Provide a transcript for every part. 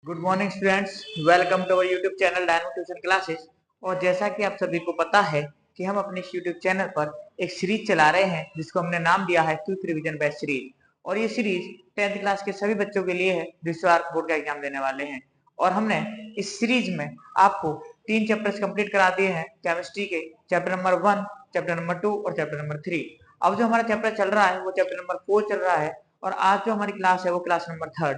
Good morning students, welcome to our YouTube channel Dyno Tuition Classes. और जैसा कि आप सभी को पता है कि हम अपने इस यूट्यूब चैनल पर एक सीरीज चला रहे हैं जिसको हमने नाम दिया है क्विक रिवीजन बैच सीरीज। और ये सीरीज 10th क्लास के सभी बच्चों के लिए है जो इस बार बोर्ड का एग्जाम देने वाले हैं। और हमने इस सीरीज में आपको 3 चैप्टर्स कंप्लीट करा दिए हैं केमिस्ट्री के, चैप्टर नंबर 1, चैप्टर नंबर 2 और चैप्टर नंबर 3। अब जो हमारा चैप्टर चल रहा है वो चैप्टर नंबर 4 चल रहा है और आज जो हमारी क्लास है वो क्लास नंबर 3।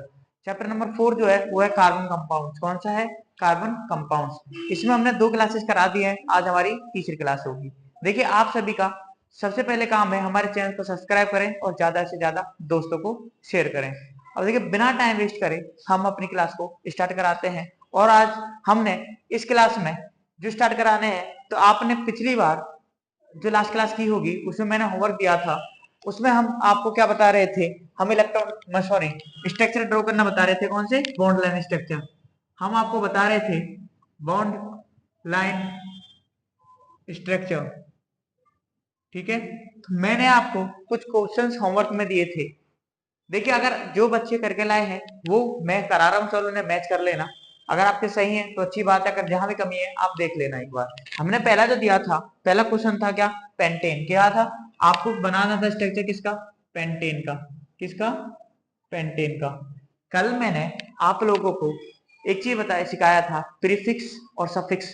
चैप्टर नंबर 4 जो है वो है कार्बन कंपाउंड्स। कौन सा है? Carbon compounds. इसमें हमने 2 क्लासेस करा दी हैं, आज हमारी तीसरी क्लास होगी। देखिए, आप सभी का सबसे पहले काम है हमारे चैनल को सब्सक्राइब करें और ज्यादा से ज्यादा दोस्तों को शेयर करें। अब देखिए, बिना टाइम वेस्ट करे हम अपनी क्लास को स्टार्ट कराते हैं। और आज हमने इस क्लास में जो स्टार्ट कराने हैं, तो आपने पिछली बार जो लास्ट क्लास की होगी उसमें मैंने होमवर्क दिया था, उसमें हम आपको क्या बता रहे थे? हम इलेक्ट्रॉन सॉरी स्ट्रक्चर ड्रॉ करना बता रहे थे। कौन से? Bond line structure. हम आपको बता रहे थे बॉन्ड लाइन स्ट्रक्चर। ठीक है, तो मैंने आपको कुछ क्वेश्चंस होमवर्क में दिए थे। देखिए, अगर जो बच्चे करके लाए हैं वो मैं करा रहा हूँ, चलो उन्हें मैच कर लेना। अगर आपके सही है तो अच्छी बात है, अगर जहां भी कमी है आप देख लेना एक बार। हमने पहला जो दिया था, पहला क्वेश्चन था क्या? पेंटेन। क्या था? आपको बनाना था स्ट्रक्चर किसका? पेंटेन का। किसका? पेंटेन का। कल मैंने आप लोगों को एक चीज बताया, सिखाया था, प्रीफिक्स और सफिक्स।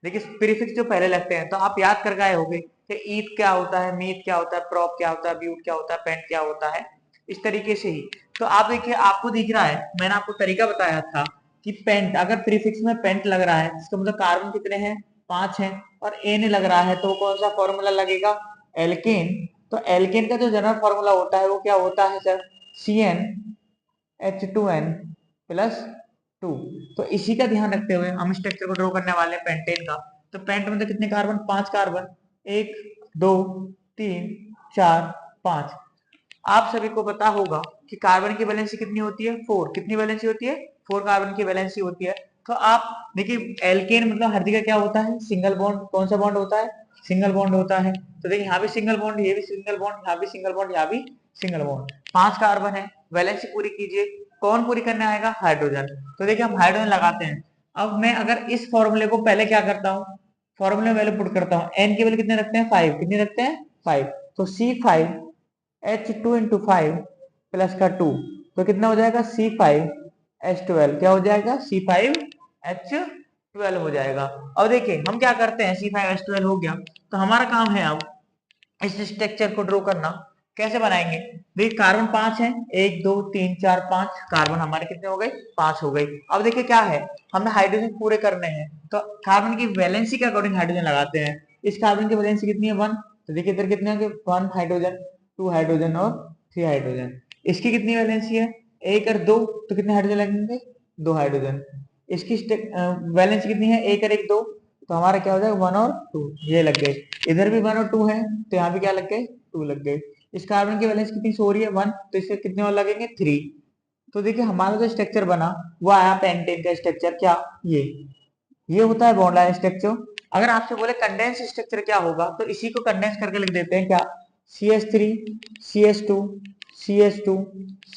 देखिए, प्रीफिक्स जो पहले लगते हैं तो आप याद कर गए होंगे कि ईथ क्या होता है, मीथ क्या होता है, प्रॉप क्या होता है, ब्यूट क्या होता है, पेंट क्या होता है, इस तरीके से ही। तो आप देखिए, आपको दिख रहा है, मैंने आपको तरीका बताया था कि पेंट, अगर प्रीफिक्स में पेंट लग रहा है इसका मतलब कार्बन कितने हैं? 5 हैं। और एन लग रहा है तो कौन सा फॉर्मूला लगेगा? एल्केन। तो एल्केन का जो जनरल फॉर्मूला होता है वो क्या होता है सर? CnH2n plus 2। तो इसी का ध्यान रखते हुए हम स्ट्रक्चर को ड्रॉ करने वाले हैं पेंटेन का। तो पेंट में तो कितने कार्बन? 5 कार्बन। 1 2 3 4 5। आप सभी को पता होगा कि कार्बन की वैलेंसी कितनी होती है? 4। कितनी वैलेंसी होती है? 4 कार्बन की वैलेंसी होती है। तो आप देखिए, एल्केन मतलब हर जगह क्या होता है? Single bond. कौन सा बॉन्ड होता है? सिंगल बॉन्ड होता है। तो देखिए, यहाँ भी सिंगल बॉन्ड, ये भी सिंगल बॉन्ड, यहाँ भी सिंगल बॉन्ड, यहाँ भी सिंगल बॉन्ड। 5 कार्बन है, वैलेंसी पूरी कीजिए। कौन पूरी करने आएगा? हाइड्रोजन। तो देखिए, हम हाइड्रोजन लगाते हैं। अब मैं अगर इस फॉर्मूले को पहले क्या करता हूँ, फॉर्मूले में वैल्यू पुट करता हूँ। एन की वैल्यू कितने रखते हैं? 5। कितने रखते हैं? 5। तो C5 H2 इंटू 5 प्लस का 2, तो कितना हो जाएगा? C5H12। क्या हो जाएगा? C5H12 हो जाएगा। अब देखिए, हम क्या करते हैं, C5H12 हो गया तो हमारा काम है अब इस स्ट्रक्चर को ड्रॉ करना। कैसे बनाएंगे? देखिए, कार्बन 5 है, 1 2 3 4 5 कार्बन हमारे कितने हो गए? 5 हो गए। अब देखिए क्या है, हमें हाइड्रोजन पूरे करने हैं तो कार्बन की वैलेंसी के अकॉर्डिंग हाइड्रोजन लगाते हैं। इस कार्बन की वैलेंसी कितनी है? 1। तो देखिए इधर कितने होंगे? 1 हाइड्रोजन, 2 हाइड्रोजन और 3 हाइड्रोजन। इसकी कितनी वैलेंसी है? 1 और 2, तो कितने हाइड्रोजन लगेंगे? 2 हाइड्रोजन। इसकी वैलेंसी कितनी है? 1 और 1 2, तो हमारा क्या हो जाएगा? 1 और 2, ये लग गए। इधर भी 1 और 2 है तो यहाँ भी क्या लग गए? 2 लग गए। इस कार्बन की वैलेंस कितनी सो रही है? 1, तो इसके कितने और लगेंगे? 3। तो देखिए, हमारा जो स्ट्रक्चर बना वो आया पेंटेन का स्ट्रक्चर। क्या? ये होता है बॉन्ड लाइन स्ट्रक्चर। अगर आपसे बोले कंडेंस स्ट्रक्चर क्या होगा, तो इसी को कंडेंस करके लिख देते हैं। क्या? CH3 CH2 CH2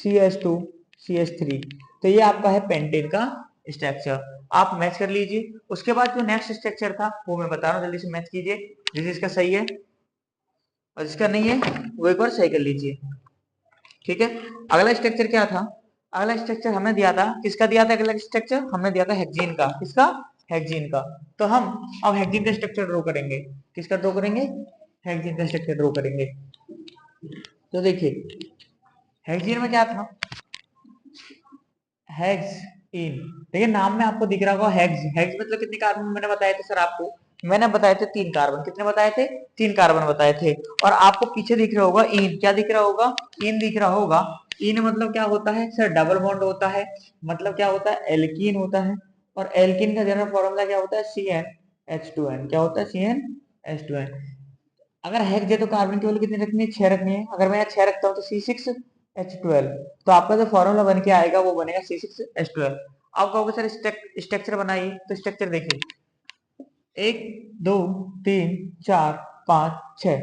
CH2 CH3। तो ये आपका है पेंटेन का स्ट्रक्चर। आप मैच कर लीजिए। उसके बाद जो नेक्स्ट स्ट्रक्चर था वो मैं बता रहा हूँ, जल्दी से मैच कीजिए। जिस जिसका सही है और जिसका नहीं है वो एक बार सही कर लीजिए। ठीक है, अगला स्ट्रक्चर क्या था? अगला स्ट्रक्चर हमने दिया था, किसका दिया था? अगला स्ट्रक्चर हमने दिया था हेक्जीन का। किसका? हेक्जीन का। तो हम अब हेक्जीन का स्ट्रक्चर ड्रॉ करेंगे। किसका ड्रॉ करेंगे? हेक्जीन का स्ट्रक्चर ड्रॉ करेंगे। तो देखिए, हेक्जीन में क्या था? हेक्स इन। देखिए, नाम में आपको दिख रहा होगा हेक्स। हेक्स मतलब कितने कार्बन मैंने बताए थे सर आपको? मैंने बताए थे 3 कार्बन। कितने बताए थे? 3 कार्बन बताए थे। और आपको पीछे दिख रहा होगा इन। क्या दिख रहा होगा? इन दिख रहा होगा। इन मतलब क्या होता है सर? डबल बॉन्ड होता है। मतलब क्या होता है? एल्कीन होता है। और एल्कीन का जनरल फॉर्मूला क्या होता है? CnH2n। क्या होता है? CnH2n। अगर हेक्स है तो कार्बन की वैल्यू कितनी रखनी है? 6 रखनी है। अगर मैं यहाँ 6 रखता हूँ तो C6H12। तो आपका जो फॉर्मूला बन के आएगा वो बनेगा C6H12। आप कहोगे सर स्ट्रक्चर बनाइए, तो स्ट्रक्चर देखिए, 1 2 3 4 5 6।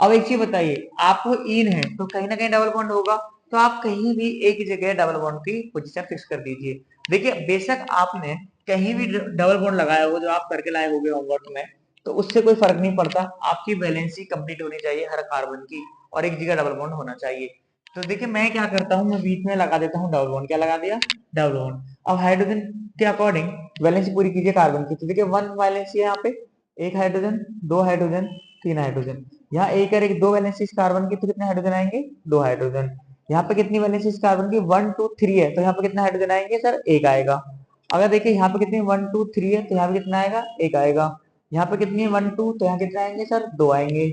अब एक चीज बताइए, आपको इन है तो कहीं ना कहीं डबल बॉन्ड होगा। तो आप कहीं भी एक जगह डबल बॉन्ड की पोजीशन फिक्स कर दीजिए। देखिए बेशक आपने कहीं भी डबल बॉन्ड लगाया हो, जो आप करके लाए होंगे होमवर्क में, तो उससे कोई फर्क नहीं पड़ता, आपकी बैलेंसी कंप्लीट होनी चाहिए हर कार्बन की, और एक जगह डबल बॉन्ड होना चाहिए। तो देखिए मैं क्या करता हूँ, मैं बीच में लगा देता हूँ डबल बॉन्ड। क्या लगा दिया? Double bond. अब हाइड्रोजन के अकॉर्डिंग वैलेंसी पूरी कीजिए कार्बन की। तो देखिए वन वैलेंसी है यहाँ पे, एक हाइड्रोजन, दो हाइड्रोजन, तीन हाइड्रोजन। यहाँ एक और एक दो वैलेंसी कार्बन की, तो कितने हाइड्रोजन आएंगे? दो हाइड्रोजन। यहाँ पे कितनी वैलेंसी कार्बन की? 1 2 3 है, तो यहाँ पे कितना हाइड्रोजन आएंगे सर? एक आएगा। अगर देखिए यहाँ पे कितनी 1 2 3 है, तो यहाँ पे कितना आएगा? एक आएगा। यहाँ पे कितनी है 1 2, तो यहाँ कितना आएंगे सर? दो आएंगे।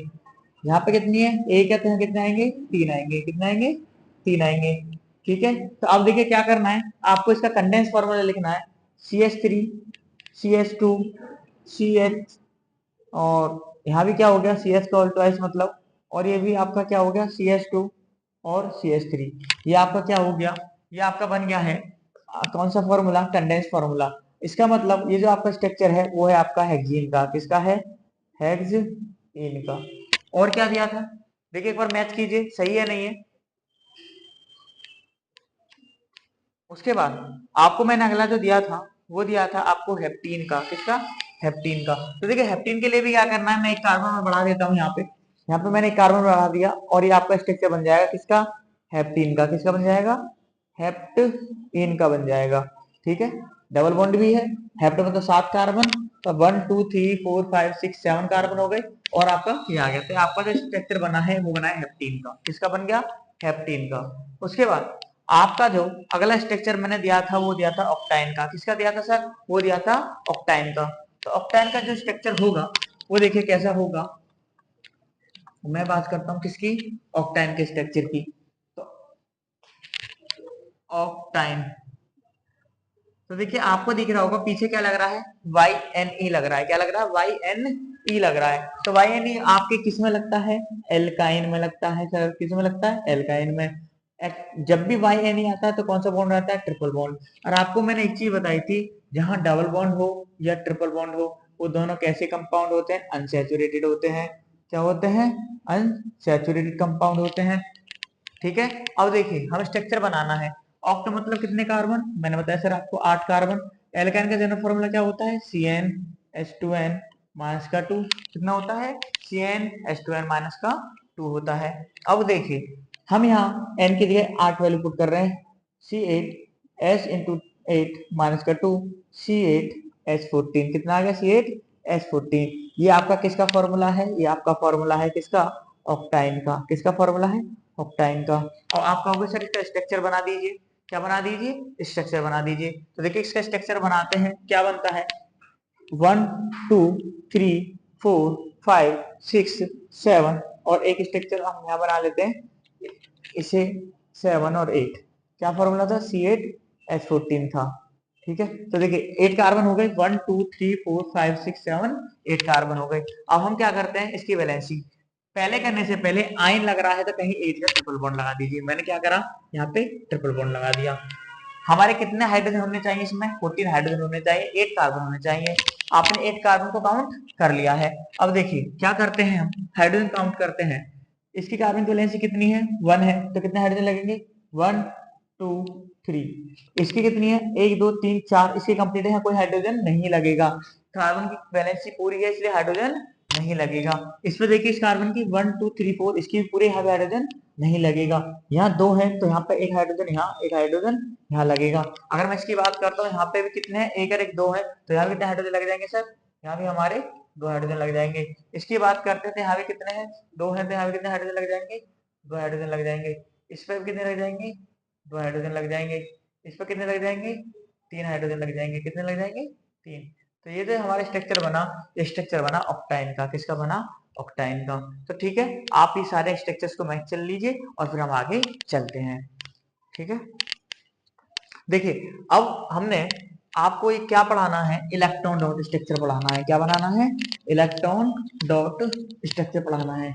यहाँ पे कितनी है? एक है, तो यहाँ कितने आएंगे? तीन आएंगे। कितना आएंगे? तीन आएंगे। ठीक है, तो अब देखिए क्या करना है, आपको इसका कंडेंस फॉर्मूला लिखना है। CH3 CH2 CH, और यहाँ भी क्या हो गया? CH का ऑल्टोइस मतलब, और ये भी आपका क्या हो गया? CH2 और CH3। ये आपका क्या हो गया? ये आपका बन गया है कौन सा फॉर्मूला? Condense formula. इसका मतलब ये जो आपका स्ट्रक्चर है वो है आपका हेक्सीन का। किसका है? हेक्सीन का। और क्या दिया था? देखिए एक बार मैच कीजिए, सही है नहीं है। उसके बाद आपको मैंने अगला जो दिया था, वो दिया था आपको हेप्टीन का। किसका? हेप्टीन का। तो देखिए हेप्टीन के लिए भी क्या करना है, मैं एक कार्बन में बढ़ा देता हूँ यहाँ पे। यहाँ पे मैंने एक कार्बन बढ़ा दिया, और ये आपका स्ट्रक्चर बन जाएगा किसका? हेप्टीन का। किसका बन जाएगा? हेप्टीन का बन जाएगा। ठीक है, डबल बॉन्ड भी है, हेप्ट मतलब 7 कार्बन, तो 1 2 3 4 5 6 7 कार्बन हो गए, और आपका ये आ गया। तो आपका जो स्ट्रक्चर बना है वो बना है हेप्टीन का। किसका बन गया? हेप्टीन का। उसके बाद आपका जो अगला स्ट्रक्चर मैंने दिया था वो दिया था ऑक्टाइन का। किसका दिया था सर? वो दिया था ऑक्टाइन का। तो ऑक्टाइन का जो स्ट्रक्चर होगा वो देखिए कैसा होगा। मैं बात करता हूँ किसकी? ऑक्टाइन के स्ट्रक्चर की। तो ऑक्टाइन, तो देखिए आपको दिख रहा होगा पीछे क्या लग रहा है? YNE लग रहा है। क्या लग रहा है? YNE लग रहा है। तो YNE आपके किस में लगता है? एल्काइन में लगता है सर। किस में लगता है? एल्काइन में। जब भी YNE आता है तो कौन सा बॉन्ड रहता है? Triple bond. और आपको मैंने एक चीज बताई थी, जहां डबल बॉन्ड हो या ट्रिपल बॉन्ड हो, वो दोनों कैसे कंपाउंड होते हैं? अनसैचुरेटेड होते हैं। क्या होते हैं? अनसैचुरेटेड कंपाउंड होते हैं। ठीक है, अब देखिए हमें स्ट्रक्चर बनाना है। ऑक्ट मतलब कितने कार्बन? मैंने बताया सर आपको 8 कार्बन। एल्काइन का जनरल फॉर्मूला क्या होता है? CnH2n माइनस का 2। कितना होता है? CnH2n माइनस का 2 होता है। अब देखिए हम यहाँ n की जगह 8 वैल्यू पुट कर रहे हैं। C8 S इंटू 8 माइनस का 2 C8H14। कितना आ गया? C8H14। ये आपका किसका फॉर्मूला है? ये आपका फॉर्मूला है किसका? ऑक्टाइन का। किसका फॉर्मूला है? ऑक्टाइन का। और आप कहोगे सर इसका स्ट्रक्चर बना दीजिए। क्या बना दीजिए? स्ट्रक्चर बना दीजिए। तो देखिए इसका स्ट्रक्चर बनाते हैं, क्या बनता है? 1 2 3 4 5 6 7, और एक स्ट्रक्चर हम यहाँ बना लेते हैं इसे 7 और 8। क्या फॉर्मूला था? C8H14 था। ठीक है, तो देखिए 8 कार्बन हो गए, 1 2 3 4 5 6 7 8 कार्बन हो गए। अब हम क्या करते हैं, इसकी वैलेंसी पहले करने से पहले आयन लग रहा है तो कहीं 8 का ट्रिपल बॉन्ड लगा दीजिए। मैंने क्या करा, यहाँ पे ट्रिपल बॉन्ड लगा दिया। हमारे कितने हाइड्रोजन होने चाहिए इसमें? 14 हाइड्रोजन होने चाहिए, 8 कार्बन होने चाहिए। आपने 8 कार्बन को काउंट कर लिया है। अब देखिए क्या करते हैं, हम हाइड्रोजन काउंट करते हैं। इसकी कार्बन की वैलेंसी कितनी है? 1 है, तो कितने हाइड्रोजन लगेंगे? 1 2 3। इसकी कितनी है? 1 2 3 4। इसकी कंप्लीट है, कोई हाइड्रोजन नहीं लगेगा। कार्बन की वैलेंसी पूरी है इसलिए हाइड्रोजन नहीं लगेगा। इसमें देखिए इस कार्बन की 1 2 3 4, इसकी पूरे हाइड्रोजन नहीं लगेगा। यहाँ 2 है तो यहाँ पे एक हाइड्रोजन, यहाँ एक हाइड्रोजन यहाँ लगेगा। अगर मैं इसकी बात करता हूँ यहाँ पे भी कितने हैं? एक और एक 2 है, तो यहाँ भी कितने हाइड्रोजन लग जाएंगे सर? यहाँ भी हमारे 2 हाइड्रोजन लग जाएंगे। इसकी बात करते हैं तो यहाँ भी कितने हैं? 2 है, तो यहाँ भी कितने हाइड्रोजन लग जाएंगे? 2 हाइड्रोजन लग जाएंगे। इस पर कितने लग जाएंगे? 2 हाइड्रोजन लग जाएंगे। इस पर कितने लग जाएंगे? 3 हाइड्रोजन लग जाएंगे। कितने लग जाएंगे? 3। तो ये जो हमारा स्ट्रक्चर बना, ये स्ट्रक्चर बना ऑक्टाइन का। किसका बना? ऑक्टाइन का। तो ठीक है, आप ये सारे स्ट्रक्चर्स को मैच चल लीजिए और फिर हम आगे चलते हैं। ठीक है, देखिए अब हमने आपको ये क्या पढ़ाना है, इलेक्ट्रॉन डॉट स्ट्रक्चर पढ़ाना है। क्या बनाना है? इलेक्ट्रॉन डॉट स्ट्रक्चर पढ़ाना है।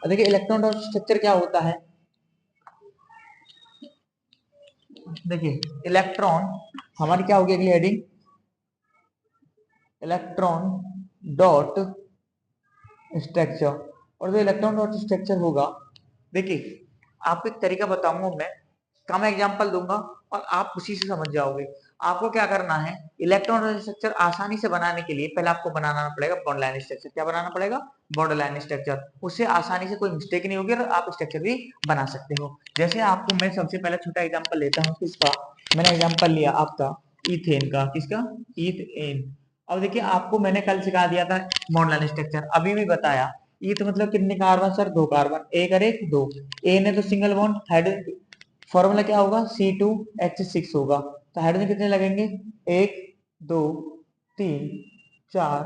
और देखिए इलेक्ट्रॉन डॉट स्ट्रक्चर क्या होता है, देखिए इलेक्ट्रॉन हमारी क्या होगी अगली हेडिंग? Electron dot structure. और जो इलेक्ट्रॉन डॉट स्ट्रक्चर होगा, देखिए आपको एक तरीका बताऊंगा मैं, कम एग्जांपल दूंगा और आप उसी से समझ जाओगे। आपको क्या करना है, इलेक्ट्रॉन स्ट्रक्चर आसानी से बनाने के लिए पहले आपको बनाना पड़ेगा बॉन्ड लाइन स्ट्रक्चर। क्या बनाना पड़ेगा? Bond line structure. उससे आसानी से कोई मिस्टेक नहीं होगी और आप स्ट्रक्चर भी बना सकते हो। जैसे आपको मैं सबसे पहले छोटा एग्जांपल लेता हूँ किसका, मैंने एग्जांपल लिया आपका ईथेन का। किसका? ईथेन। अब देखिए आपको मैंने कल सिखा दिया था बॉन्ड लाइन स्ट्रक्चर, अभी भी बताया। ईथ मतलब कितने कार्बन सर? 2 कार्बन, एक और एक 2। एन है तो सिंगल बॉन्ड, हाइड्रोजन फॉर्मूला क्या होगा? C2H6 होगा। तो हाइड्रोजन कितने लगेंगे? 1 2 3 4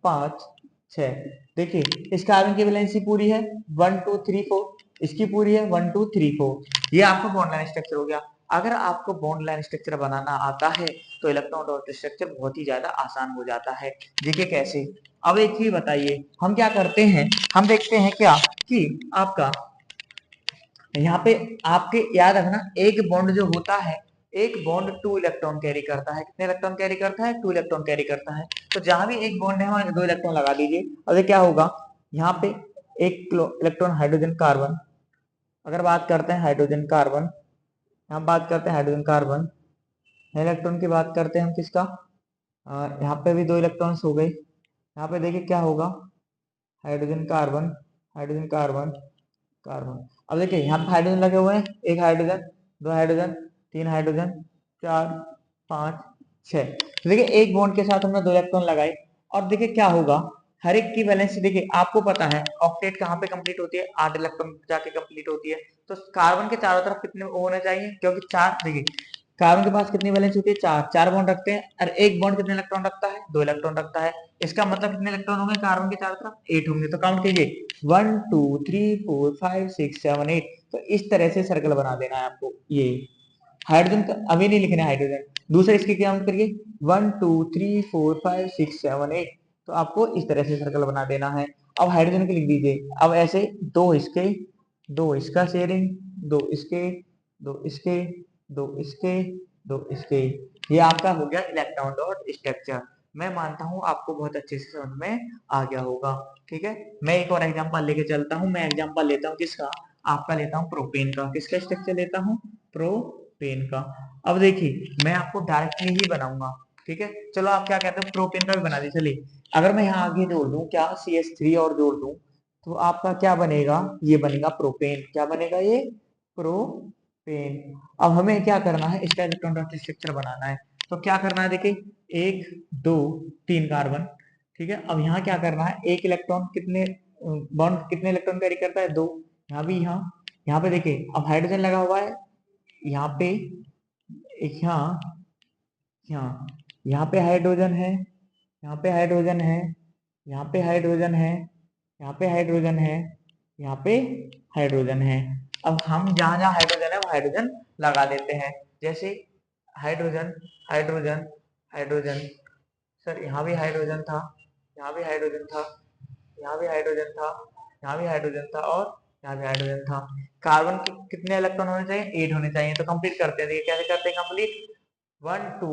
5 6। देखिए इस कार्बन की वैलेंसी पूरी है 1 2 3 4, इसकी पूरी है 1 2 3 4। ये आपका बॉन्ड लाइन स्ट्रक्चर हो गया। अगर आपको बॉन्ड लाइन स्ट्रक्चर बनाना आता है तो इलेक्ट्रॉन डॉट स्ट्रक्चर बहुत ही ज्यादा आसान हो जाता है। देखिए कैसे। अब एक चीज बताइए, हम क्या करते हैं, हम देखते हैं क्या कि आपका यहाँ पे आपके याद रखना, एक बॉन्ड जो होता है, एक बॉन्ड 2 इलेक्ट्रॉन कैरी करता है। कितने इलेक्ट्रॉन कैरी करता है? 2 इलेक्ट्रॉन कैरी करता है। तो जहां भी एक बॉन्ड है वहां 2 इलेक्ट्रॉन लगा दीजिए। अब ये क्या होगा, यहाँ पे एक इलेक्ट्रॉन हाइड्रोजन कार्बन, अगर बात करते हैं हाइड्रोजन कार्बन, यहाँ बात करते हैं हाइड्रोजन कार्बन, इलेक्ट्रॉन की बात करते हैं हम किसका, यहाँ पे भी 2 इलेक्ट्रॉन्स हो गए। यहाँ पे देखिए क्या होगा, hydrogen carbon, hydrogen carbon, carbon. अब देखिए यहाँ पे हाइड्रोजन लगे हुए हैं, एक हाइड्रोजन, 2 हाइड्रोजन, 3 हाइड्रोजन, 4 5 6। तो देखिए एक बॉन्ड के साथ हमने 2 इलेक्ट्रॉन लगाए। और देखिए क्या होगा, हर एक की वैलेंसी देखिए आपको पता है ऑक्टेट कहाँ पे कंप्लीट होती है? 8 इलेक्ट्रॉन जाके कंप्लीट होती है। तो कार्बन के चारों तरफ कितने होने चाहिए? क्योंकि 4, देखिए कार्बन के पास कितनी वैलेंसी होती है? 4, 4 बॉन्ड रखते हैं और एक बॉन्ड कितने इलेक्ट्रॉन रखता है? 2 इलेक्ट्रॉन रखता है। इसका मतलब कितने इलेक्ट्रॉन होंगे कार्बन के चारों तरफ? 8 होंगे। तो काउंट कीजिए 1 2 3 4 5 6 7 8। तो इस तरह से सर्कल बना देना है आपको। ये हाइड्रोजन का अभी नहीं लिखना है हाइड्रोजन, दूसरे इसकी काउंट करिए 1 2 3 4 5 6 7 8। तो आपको इस तरह से सर्कल बना देना है। अब हाइड्रोजन के लिख दीजिए। अब ऐसे 2 इसके, 2 इसका शेयरिंग, 2 इसके, 2 इसके, 2 इसके, 2 इसके। ये आपका हो गया इलेक्ट्रॉन डॉट स्ट्रक्चर। मैं मानता हूं आपको बहुत अच्छे से समझ में आ गया होगा। ठीक है, मैं एक और एग्जांपल लेके चलता हूं। मैं एग्जांपल लेता हूं किसका? आपका लेता हूं प्रोपेन का। किसका स्ट्रक्चर लेता हूं? प्रोपेन का। अब देखिए मैं आपको डायरेक्टली ही बनाऊंगा। ठीक है, चलो आप क्या कहते हो प्रोपेन का भी बना दीजिए। चलिए अगर मैं यहाँ आगे जोड़ दूं क्या, CH3 और जोड़ दूं, तो आपका क्या बनेगा? ये बनेगा प्रोपेन। क्या बनेगा? ये प्रोपेन। अब हमें क्या करना है, इसका इलेक्ट्रॉन डॉट स्ट्रक्चर बनाना है। तो क्या करना है, देखिए 1 2 3 कार्बन। ठीक है, अब यहाँ क्या करना है, एक इलेक्ट्रॉन कितने बॉन्ड कितने इलेक्ट्रॉन कैरी करता है? 2। यहाँ भी, यहाँ पे देखिए अब हाइड्रोजन लगा हुआ है, यहाँ पे एक, यहाँ यहाँ पे हाइड्रोजन है, यहाँ पे हाइड्रोजन है, यहाँ पे हाइड्रोजन है, यहाँ पे हाइड्रोजन है, यहाँ पे हाइड्रोजन है। अब हम जहां जहां हाइड्रोजन है वो हाइड्रोजन लगा देते हैं। जैसे हाइड्रोजन, हाइड्रोजन, हाइड्रोजन। सर यहाँ भी हाइड्रोजन था, यहाँ भी हाइड्रोजन था, यहाँ भी हाइड्रोजन था, यहाँ भी हाइड्रोजन था और यहाँ भी हाइड्रोजन था। कार्बन के कितने इलेक्ट्रॉन होने चाहिए? 8 होने चाहिए। तो कंप्लीट करते हैं, देखिए कैसे करते हैं कंप्लीट। 1 2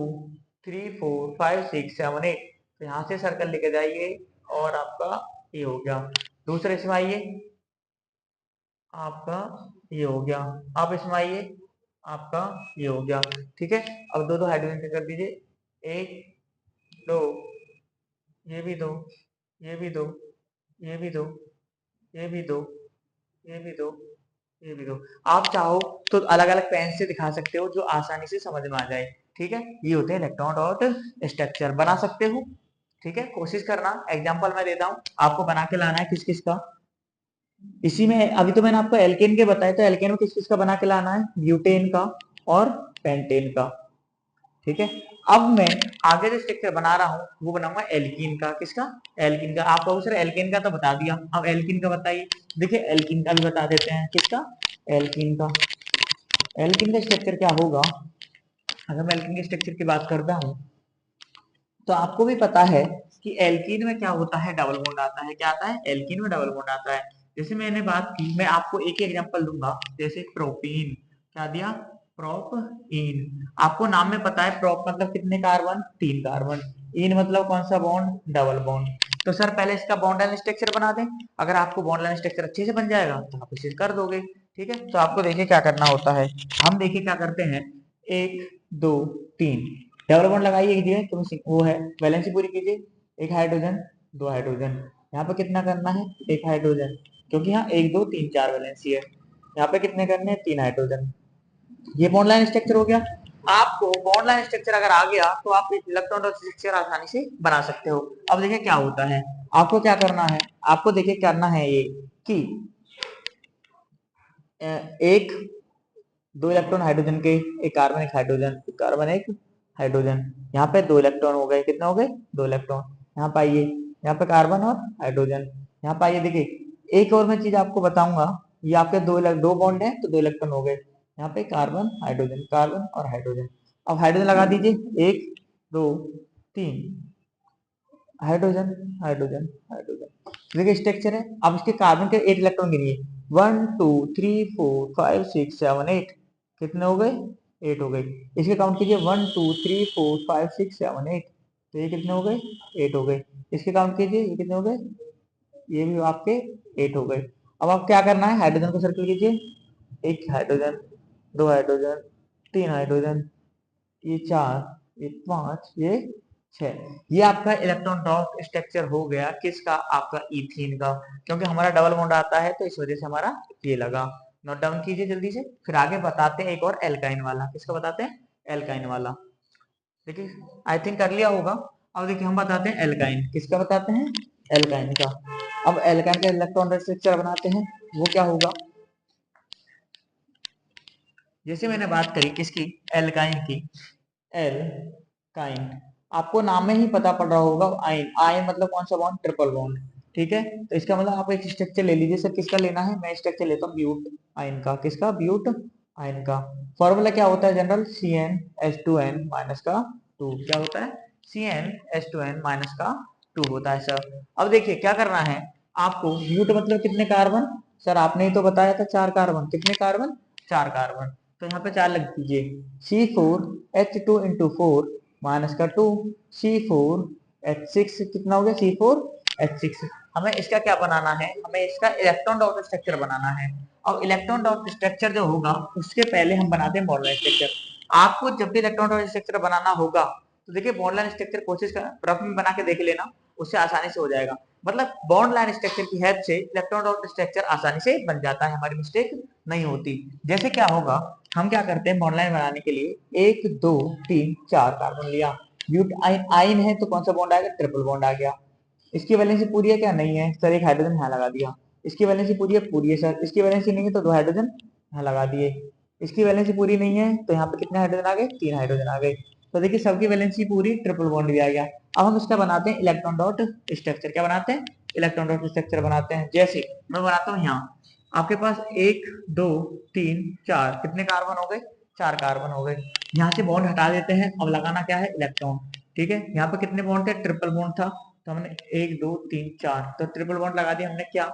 3 4 5 6 7 8। तो यहाँ से सर्कल लेके जाइए और आपका ये हो गया। दूसरे इसमें आइए, आपका ये हो गया। आप इसमें आइए, आपका ये हो गया। ठीक है, अब दो दो हाइड्रोजन कर दीजिए, 1 2, ये भी 2, ये भी 2, ये भी 2, ये भी 2, ये भी 2, ये भी 2। आप चाहो तो अलग अलग पेन से दिखा सकते हो जो आसानी से समझ में आ जाए। ठीक है, ये होते हैं इलेक्ट्रॉन डॉट स्ट्रक्चर, बना सकते हो। ठीक है, कोशिश करना। एग्जांपल मैं देता हूं, आपको बना के लाना है किस किस का। इसी में अभी तो मैंने आपको एल्केन के बताया, तो एल्केन में किस किस का बना के लाना है? ब्यूटेन का और पेंटेन का। ठीक है, अब मैं आगे जो स्ट्रक्चर बना रहा हूँ वो बनाऊंगा एल्कीन का। किसका? एल्कीन का। आप कहोगे सर एल्कीन का तो बता दिया, अब एल्कीन का बताइए। देखिए एल्कीन का भी बता देते हैं। किसका? एल्कीन का। एल्कीन का स्ट्रक्चर क्या होगा, अगर मैं एल्कीन के स्ट्रक्चर की बात करता हूँ तो आपको भी पता है कि एल्कीन में क्या होता है? डबल बॉन्ड आता है। क्या आता है? एल्कीन में डबल बॉन्ड आता है। जैसे मैंने बात की, मैं आपको एक ही एग्जांपल दूंगा। जैसे प्रोपीन, क्या दिया? प्रोपीन। आपको नाम में पता है प्रोप मतलब कितने कार्बन? 3 कार्बन। इन मतलब कौन सा बॉन्ड? Double bond. तो सर पहले इसका बॉन्ड लाइन स्ट्रक्चर बना दें। अगर आपको बॉन्ड लाइन स्ट्रक्चर अच्छे से बन जाएगा तो आप इसे कर दोगे। ठीक है, तो आपको देखिए क्या करना होता है। हम देखिए क्या करते हैं, 1 2 3 डबल बॉन्ड लगाइए कीजिए, तो वो है वैलेंसी पूरी कीजिए। एक हाइड्रोजन, दो हाइड्रोजन, यहाँ पे कितना करना है, एक हाइड्रोजन, क्योंकि यहाँ 1 2 3 4 वैलेंसी है। यहाँ पे कितने करने हैं, 3 हाइड्रोजन। ये बॉन्ड लाइन स्ट्रक्चर हो गया। आपको बॉन्ड लाइन स्ट्रक्चर अगर आ गया तो आप इलेक्ट्रॉन डॉट स्ट्रक्चर आसानी से बना सकते हो। अब देखिए क्या होता है, आपको क्या करना है, आपको देखिए करना है ये कि एक दो इलेक्ट्रॉन हाइड्रोजन के, एक कार्बन एक हाइड्रोजन, एक कार्बन एक हाइड्रोजन, यहाँ पे 2 इलेक्ट्रॉन हो गए, कितने हो गए, 2 इलेक्ट्रॉन। यहाँ पे आइए, यहाँ पे कार्बन और हाइड्रोजन, यहाँ पे आइए देखिए एक और मैं चीज आपको बताऊंगा। ये आपके दो बॉन्ड है तो 2 इलेक्ट्रॉन हो गए। यहाँ पे कार्बन हाइड्रोजन, कार्बन और हाइड्रोजन। अब हाइड्रोजन लगा दीजिए, 1 2 3 हाइड्रोजन हाइड्रोजन हाइड्रोजन। देखिए स्ट्रक्चर है। अब इसके कार्बन के 8 इलेक्ट्रॉन गिनिए, 1 2 3 4 5 6 7 8, कितने हो गए, 8 हो गए। इसके काउंट कीजिए, 1 2 3 4 5 6 7 8, तो ये कितने हो गए, 8 हो गए। इसके काउंट कीजिए, ये कितने हो गए, ये भी आपके 8 हो गए। अब आप क्या करना है, हाइड्रोजन को सर्कल कीजिए, एक हाइड्रोजन, दो हाइड्रोजन, तीन हाइड्रोजन, ये 4, ये 5, ये 6। ये आपका इलेक्ट्रॉन डॉट स्ट्रक्चर हो गया किसका, आपका इथीन का। क्योंकि हमारा डबल बॉन्ड आता है तो इस वजह से हमारा ये लगा। नोट डाउन कीजिए जल्दी से, फिर आगे बताते हैं एक और एल्काइन वाला। किसका बताते हैं, एल्काइन वाला। देखिए आई थिंक कर लिया होगा। अब देखिए हम बताते हैं एल्काइन, किसका बताते हैं, एल्काइन का। अब एल्काइन का इलेक्ट्रॉन स्ट्रक्चर बनाते हैं, वो क्या होगा, जैसे मैंने बात करी किसकी, एल्काइन की, एल्काइन, आपको नाम में ही पता पड़ रहा होगा, आयन, आयन मतलब कौन सा बॉन्ड, ट्रिपल बॉन्ड। ठीक है, तो इसका मतलब आप एक स्ट्रक्चर ले लीजिए। सर किसका लेना है, मैं स्ट्रक्चर लेता हूँ ब्यूट आयन का। किसका, ब्यूट आयन का। फॉर्मूला क्या होता है जनरल, CnH2n माइनस का 2। क्या होता है, CnH2n माइनस का 2 होता है सर। अब देखिए क्या करना है आपको, ब्यूट मतलब कितने कार्बन, सर आपने ही तो बताया था 4 कार्बन, कितने कार्बन, 4 कार्बन। तो यहाँ पे 4 लग दीजिए, C4H2 इंटू 4 माइनस का 2, C4H6 कितना हो गया, C4H6। हमें इसका क्या बनाना है, हमें इसका इलेक्ट्रॉन डॉट स्ट्रक्चर बनाना है। और इलेक्ट्रॉन डॉट स्ट्रक्चर जो होगा उसके पहले हम बनाते हैं बॉन्ड लाइन स्ट्रक्चर। आपको जब भी इलेक्ट्रॉन डॉट स्ट्रक्चर बनाना होगा तो देखिए बॉन्ड लाइन स्ट्रक्चर कोशिश कर रफ में बना के देख लेना, उससे आसानी से हो जाएगा। मतलब बॉन्ड लाइन स्ट्रक्चर की हेल्प से इलेक्ट्रॉन डॉट स्ट्रक्चर आसानी से बन जाता है, हमारी मिस्टेक नहीं होती। जैसे क्या होगा, हम क्या करते हैं बॉन्ड लाइन बनाने के लिए 1 2 3 4 कार्बन लिया, ब्यूट आइन है तो कौन सा बॉन्ड आएगा, ट्रिपल बॉन्ड आ गया। इसकी वैलेंसी पूरी है क्या, नहीं है सर, एक हाइड्रोजन यहाँ लगा दिया। इसकी वैलेंसी पूरी है, पूरी है सर। इसकी वैलेंसी नहीं है तो 2 हाइड्रोजन यहाँ लगा दिए। इसकी वैलेंसी पूरी नहीं है तो यहाँ पे कितने हाइड्रोजन आ गए, 3 हाइड्रोजन आ गए। तो देखिए सबकी वैलेंसी पूरी, ट्रिपल बॉन्ड भी आ गया। अब हम इसका बनाते हैं इलेक्ट्रॉन डॉट स्ट्रक्चर। क्या बनाते हैं, इलेक्ट्रॉन डॉट स्ट्रक्चर बनाते हैं। जैसे मैं बनाता हूँ यहाँ, आपके पास 1 2 3 4, कितने कार्बन हो गए, 4 कार्बन हो गए। यहाँ से बॉन्ड हटा देते हैं, अब लगाना क्या है, इलेक्ट्रॉन। ठीक है, यहाँ पे कितने बॉन्ड थे, ट्रिपल बॉन्ड था, तो हमने 1 2 3 4 तो ट्रिपल बॉन्ड लगा दिया हमने। क्या,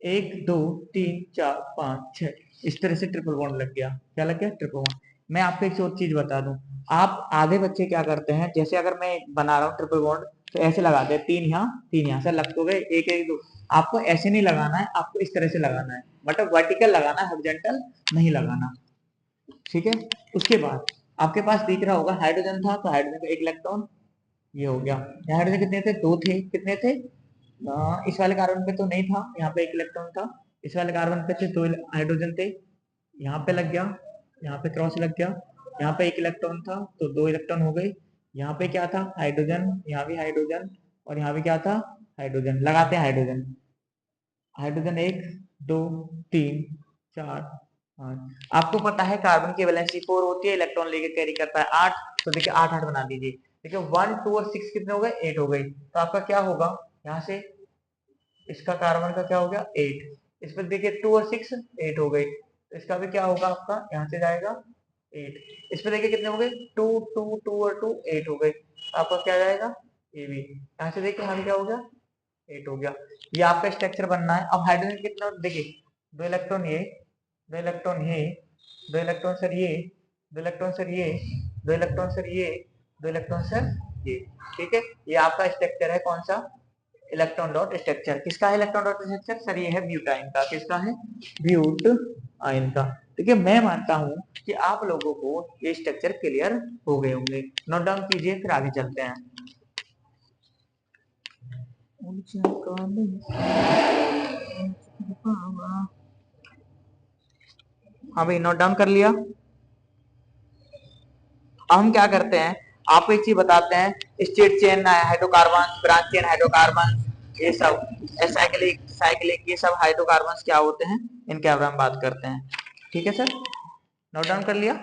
1 2 3 4 5 6, इस तरह से ट्रिपल बॉन्ड लग गया। क्या लग गया, ट्रिपल बॉन्ड। मैं आपको एक और चीज बता दूं, आप आधे बच्चे क्या करते हैं, जैसे अगर मैं बना रहा हूँ ट्रिपल बॉन्ड तो ऐसे लगाते हैं, 3 यहाँ 3 यहाँ, सर लग तो गए, 1 1 2। आपको ऐसे नहीं लगाना है, आपको इस तरह से लगाना है, मतलब वर्टिकल लगाना है, हॉरिजॉन्टल नहीं लगाना। ठीक है, उसके बाद आपके पास दिख रहा होगा हाइड्रोजन था तो हाइड्रोजन का 1 इलेक्ट्रॉन, ये हो गया। यहाँ हाइड्रोजन कितने थे, 2 थे, कितने थे, इस वाले कार्बन पे तो नहीं था, यहाँ पे 1 इलेक्ट्रॉन था। इस वाले कार्बन पे थे 2 हाइड्रोजन थे, यहाँ पे लग गया, यहाँ पे क्रॉस लग गया। यहाँ पे 1 इलेक्ट्रॉन था तो 2 इलेक्ट्रॉन हो गए। यहाँ पे क्या था, हाइड्रोजन, यहाँ भी हाइड्रोजन, और यहाँ भी क्या था, हाइड्रोजन। लगाते हैं हाइड्रोजन, हाइड्रोजन 1 2 3 4 5। आपको पता है कार्बन की वैलेंसी 4 होती है, इलेक्ट्रॉन लेके कैरी करता है 8, तो देखिए 8 8 बना दीजिए। देखिए 1 2 और 6 कितने हो गए, 8 हो गए। तो आपका क्या होगा, यहाँ से इसका कार्बन का क्या हो गया, 8। इस पर देखिए 2 और 6 8 हो गए, तो इसका भी क्या होगा, आपका यहाँ से जाएगा 8। इस पर देखिए कितने हो गए, 2 2 2 और 2 8 हो गए, तो आपका क्या जाएगा, ये भी। यहाँ से देखिए यहाँ भी क्या हो गया, 8 हो गया। ये आपका स्ट्रक्चर बनना है। अब हाइड्रोजन कितना, देखिए 2 इलेक्ट्रॉन ये, 2 इलेक्ट्रॉन ये, 2 इलेक्ट्रॉन सर ये, 2 इलेक्ट्रॉन सर ये, 2 इलेक्ट्रॉन सर ये, 2 इलेक्ट्रॉन सर ये। ठीक है, ये आपका स्ट्रक्चर है कौन सा, इलेक्ट्रॉन डॉट स्ट्रक्चर किसका है? इलेक्ट्रॉन डॉट स्ट्रक्चर सर ये है ब्यूटाइन का। किसका है? ब्यूटाइन का। ठीक है, मैं मानता हूं कि आप लोगों को ये स्ट्रक्चर क्लियर हो गए होंगे। नोट डाउन कीजिए, फिर आगे चलते हैं। हाँ भाई, नोट डाउन कर लिया। अब हम क्या करते हैं, आपको एक चीज बताते हैं। State chain hydrocarbon, branch chain hydrocarbon, ये सब साइक्लिक साइक्लिक ये सब हाइड्रोकार्बन क्या होते हैं, इनके बारे में हम बात करते हैं। ठीक है सर, नोट डाउन कर लिया।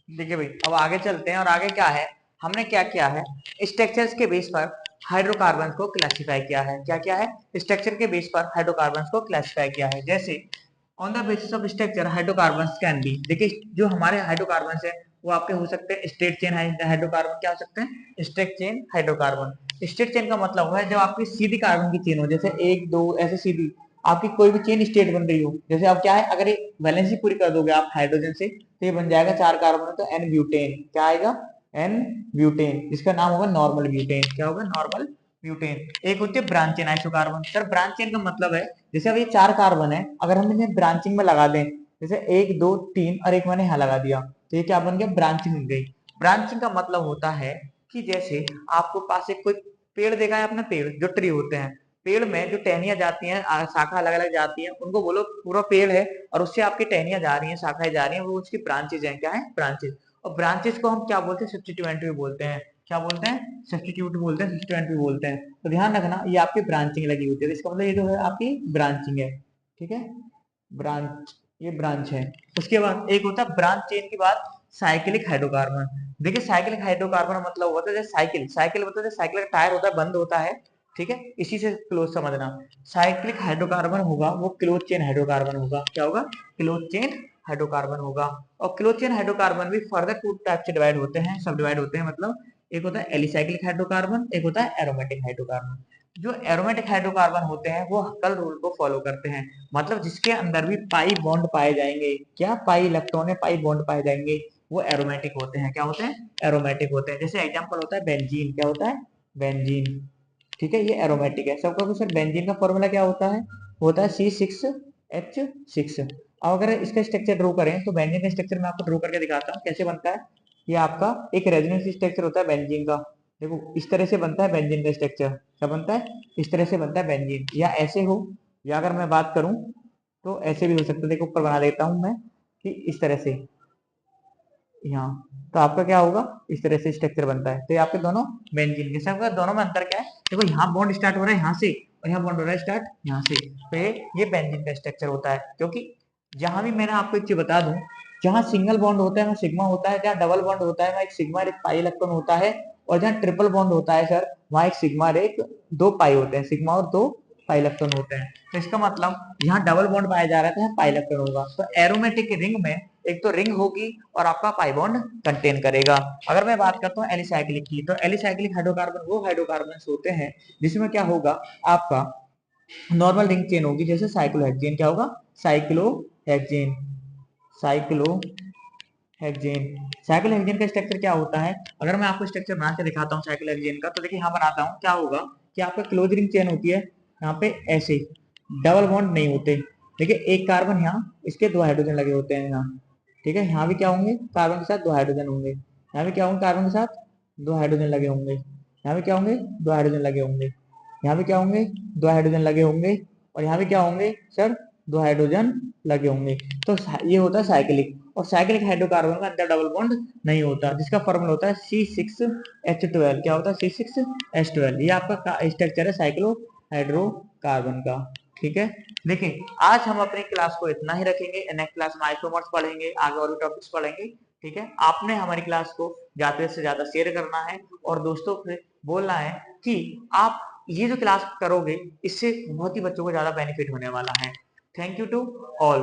देखिए भाई, अब आगे चलते हैं। और आगे क्या है, हमने क्या किया है, स्ट्रक्चर्स के बेस पर हाइड्रोकार्बन को क्लासिफाई किया है। क्या क्या है? स्ट्रक्चर के बेस पर हाइड्रोकार्बन को क्लासिफाई किया है। जैसे on the basis of structure hydrocarbon can be, देखिए जो हमारे हाइड्रोकार्बन है वो आपके हो सकते हैं स्ट्रेट चेन हाइड्रोकार्बन। क्या हो सकते हैं? Straight chain hydrocarbon. Straight chain का मतलब हुआ है जब आपकी सीधी कार्बन की चेन हो, जैसे एक दो ऐसे सीधी आपकी कोई भी चेन स्टेट बन रही हो। जैसे अब क्या है, अगर ये वैलेंसी पूरी कर दोगे आप हाइड्रोजन से तो ये बन जाएगा 4 कार्बन, तो एन ब्यूटेन। क्या आएगा? N butane. इसका नाम होगा नॉर्मल ब्यूटेन। क्या होगा? Normal butane. एक होती है branch chain isocarbon. Sir branch chain का मतलब है जैसे अब ये 4 कार्बन है, अगर हम इन्हें ब्रांचिंग में लगा दें, जैसे 1 2 3 और एक मैंने यहाँ लगा दिया, तो ये क्या बन गया? ब्रांचिंग बन गई। ब्रांचिंग का मतलब होता है कि जैसे आपको पास एक कोई पेड़ देखा है आपने, पेड़ जो ट्री होते हैं, पेड़ में जो टहनियां जाती हैं, शाखा अलग अलग जाती हैं, उनको बोलो पूरा पेड़ है और उससे आपकी टहनियां जा रही हैं, शाखाएं जा रही हैं, वो उसकी ब्रांचेज हैं। क्या है? ब्रांचेज। और ब्रांचेज को हम क्या बोलते हैं? सब्स्टिट्यूएंट भी बोलते हैं। क्या बोलते हैं? सब्स्टिट्यूट बोलते हैं, सब्स्टिट्यूएंट भी बोलते हैं। तो ध्यान रखना, ये आपकी ब्रांचिंग लगी होती है, इसका मतलब ये जो है आपकी ब्रांचिंग है। ठीक है, ब्रांच, ये ब्रांच है। उसके बाद एक होता है ब्रांच चेन के बाद साइक्लिक हाइड्रोकार्बन। देखिए साइक्लिक हाइड्रोकार्बन मतलब होता है साइकिल, साइकिल मतलब साइकिल का टायर होता है, बंद होता है। ठीक है, इसी से क्लोज समझना। साइक्लिक हाइड्रोकार्बन होगा वो क्लोज चेन हाइड्रोकार्बन होगा। क्या होगा? क्लोज चेन हाइड्रोकार्बन होगा। और क्लोज चेन हाइड्रोकार्बन भी फर्दर 2 टाइप से डिवाइड होते हैं, सब डिवाइड होते हैं। मतलब एक होता है एलिसाइक्लिक हाइड्रोकार्बन, एक होता है एरोमेटिक हाइड्रोकार्बन। जो एरोमेटिक हाइड्रोकार्बन होते हैं वो हक्कल रूल को फॉलो करते हैं, मतलब जिसके अंदर भी पाई बॉन्ड पाए जाएंगे। क्या? पाई इलेक्ट्रॉन है, पाई बॉन्ड पाए जाएंगे, वो एरोमेटिक होते हैं। क्या होते हैं? एरोमेटिक होते हैं। जैसे एग्जांपल होता है बेंजीन। क्या होता है? बेंजीन। ठीक है, ये एरोमेटिक है। सबका कुछ सर बेंजीन का फॉर्मूला क्या होता है? होता है C6H6। अब अगर इसका स्ट्रक्चर ड्रॉ करें तो बेंजीन का स्ट्रक्चर मैं आपको ड्रॉ करके दिखाता हूँ कैसे बनता है। ये आपका एक रेजोनेंस स्ट्रक्चर होता है बेंजीन का। देखो इस तरह से बनता है बेंजीन का स्ट्रक्चर। क्या बनता है? इस तरह से बनता है बेंजीन, या ऐसे हो, या अगर मैं बात करूं तो ऐसे भी हो सकता है। देखो ऊपर बना देता हूं मैं कि इस तरह से यहाँ, तो आपका क्या होगा? इस तरह से स्ट्रक्चर बनता है। तो ये आपके दोनों बेंजीन के, सबका दोनों में अंतर क्या है? देखो यहाँ बॉन्ड स्टार्ट हो रहा है यहाँ से, और यहाँ बॉन्ड हो रहा है स्टार्ट यहाँ से। तो ये बेंजीन का स्ट्रक्चर होता है। क्योंकि जहां भी, मैंने आपको एक चीज बता दूं, जहां सिंगल बॉन्ड होता है वहां सिग्मा होता है, जहां डबल बॉन्ड होता है वहां एक सिग्मा और एक पाई इलेक्ट्रॉन होता है, और जहां ट्रिपल बॉन्ड होता है सर वहां एक सिग्मा और एक 2 पाई होते हैं, सिग्मा और 2 पाई इलेक्ट्रॉन होते हैं। तो इसका मतलब यहाँ डबल बॉन्ड पाया जा रहा है तो यहाँ पाई इलेक्ट्रॉन होगा। तो एरोमेटिक रिंग में एक तो रिंग होगी और आपका पाई बॉन्ड कंटेन करेगा। अगर मैं बात करता हूँ एलिसाइक्लिक की, तो एलिसाइक्लिक हाइड्रोकार्बन वो हाइड्रोकार्बन होते हैं जिसमें क्या होगा, आपका नॉर्मल रिंग चेन होगी। जैसे साइक्लोहेक्सेन। क्या होगा? साइक्लोहेक्सेन। साइक्लोहेक्सेन। साइक्लोहेक्सेन का स्ट्रक्चर क्या होता है? अगर मैं आपको स्ट्रक्चर बना के दिखाता हूँ साइक्लोहेक्सेन का, तो देखिए यहाँ बनाता हूँ। क्या होगा कि आपका क्लोज रिंग चेन होती है यहाँ पे ऐसे, डबल बॉन्ड नहीं होते। देखिए एक कार्बन यहाँ, इसके 2 हाइड्रोजन लगे होते हैं यहाँ। ठीक है, यहाँ भी क्या होंगे? कार्बन के साथ 2 हाइड्रोजन होंगे। यहाँ भी क्या होंगे? कार्बन के साथ 2 हाइड्रोजन लगे होंगे। यहाँ भी क्या होंगे? 2 हाइड्रोजन लगे होंगे। यहाँ भी क्या होंगे? 2 हाइड्रोजन लगे होंगे। और यहाँ भी क्या होंगे सर? 2 हाइड्रोजन लगे होंगे। तो ये होता है साइक्लिक। और साइक्लिक हाइड्रोकार्बन का अंदर डबल बॉन्ड नहीं होता, जिसका फॉर्मूला होता है C6H12। क्या होता है? C6H12। ये आपका स्ट्रक्चर है साइक्लो हाइड्रोकार्बन का। ठीक है, देखिए आज हम अपनी क्लास को इतना ही रखेंगे। नेक्स्ट क्लास में आइसोमर्स पढ़ेंगे, आगे और भी टॉपिक्स पढ़ेंगे। ठीक है, आपने हमारी क्लास को ज्यादा से ज्यादा शेयर करना है और दोस्तों से बोलना है कि आप ये जो क्लास करोगे इससे बहुत ही बच्चों को ज्यादा बेनिफिट होने वाला है। Thank you to all.